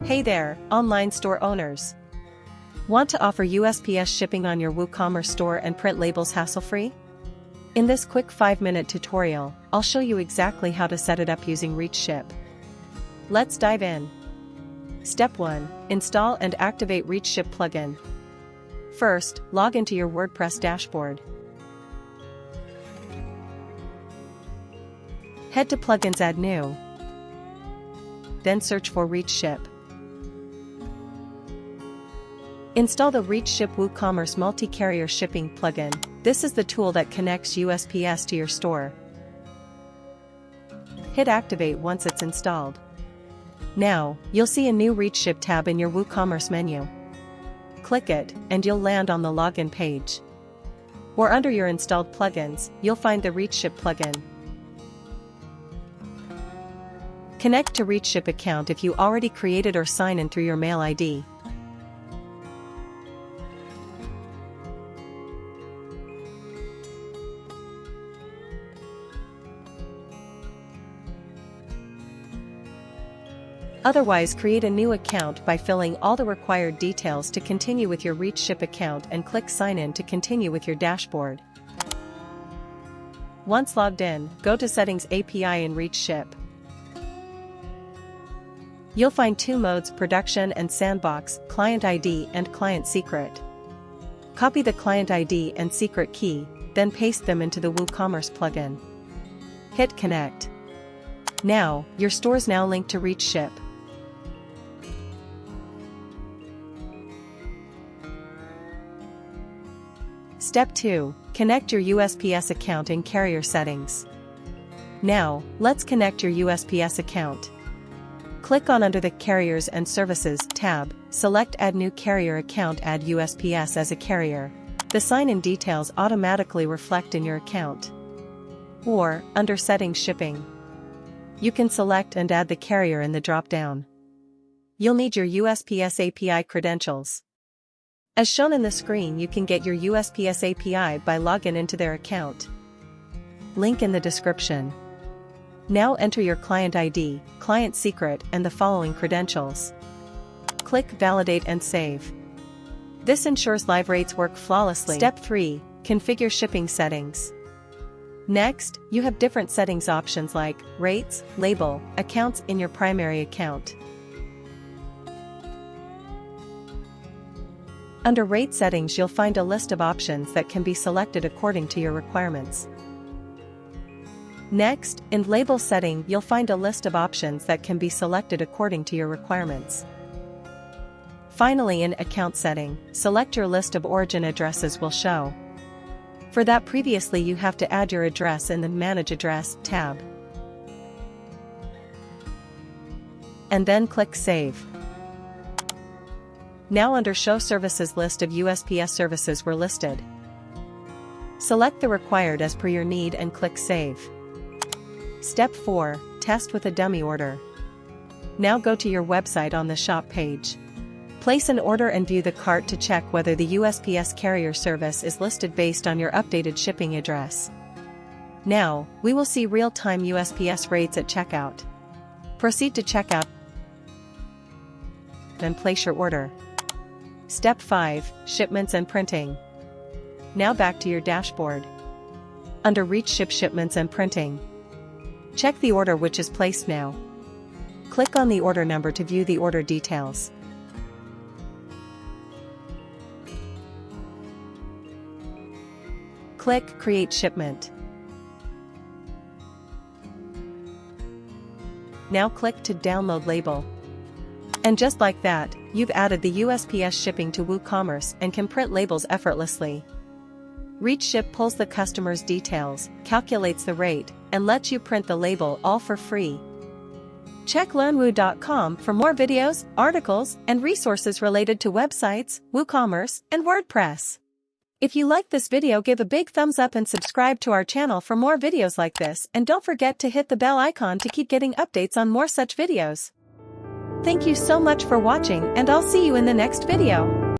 Hey there, online store owners. Want to offer USPS shipping on your WooCommerce store and print labels hassle-free? In this quick 5-minute tutorial, I'll show you exactly how to set it up using ReachShip. Let's dive in. Step 1. Install and activate ReachShip plugin. First, log into your WordPress dashboard. Head to Plugins, Add New. Then search for ReachShip. Install the ReachShip WooCommerce multi-carrier shipping plugin. This is the tool that connects USPS to your store. Hit Activate once it's installed. Now, you'll see a new ReachShip tab in your WooCommerce menu. Click it, and you'll land on the login page. Or under your installed plugins, you'll find the ReachShip plugin. Connect to ReachShip account if you already created or sign in through your mail ID. Otherwise, create a new account by filling all the required details to continue with your ReachShip account and click Sign In to continue with your dashboard. Once logged in, go to Settings API in ReachShip. You'll find two modes: Production and Sandbox, Client ID and Client Secret. Copy the Client ID and Secret key, then paste them into the WooCommerce plugin. Hit Connect. Now, your store's now linked to ReachShip. Step 2. Connect your USPS account in Carrier Settings. Now, let's connect your USPS account. Click on Under the Carriers and Services tab, select Add New Carrier Account. Add USPS as a carrier. The sign-in details automatically reflect in your account. Or, under Settings Shipping, you can select and add the carrier in the drop-down. You'll need your USPS API credentials. As shown in the screen, you can get your USPS API by logging into their account. Link in the description. Now enter your client ID, client secret, and the following credentials. Click Validate and Save. This ensures live rates work flawlessly. Step 3. Configure shipping settings. Next, you have different settings options like Rates, Label, Accounts in your primary account. Under Rate Settings, you'll find a list of options that can be selected according to your requirements. Next, in Label Setting, you'll find a list of options that can be selected according to your requirements. Finally, in Account Setting, select your list of origin addresses will show. For that, previously you have to add your address in the Manage Address tab. And then click Save. Now under Show Services, list of USPS services were listed. Select the required as per your need and click Save. Step 4. Test with a dummy order. Now go to your website on the shop page. Place an order and view the cart to check whether the USPS carrier service is listed based on your updated shipping address. Now, we will see real-time USPS rates at checkout. Proceed to checkout and place your order. Step 5. Shipments and Printing. Now back to your dashboard. Under ReachShip Shipments and Printing, check the order which is placed now. Click on the order number to view the order details. Click Create Shipment. Now click to download label. And just like that, you've added the USPS shipping to WooCommerce and can print labels effortlessly. ReachShip pulls the customer's details, calculates the rate, and lets you print the label all for free. Check learnwoo.com for more videos, articles, and resources related to websites, WooCommerce, and WordPress. If you liked this video, give a big thumbs up and subscribe to our channel for more videos like this, and don't forget to hit the bell icon to keep getting updates on more such videos. Thank you so much for watching, and I'll see you in the next video.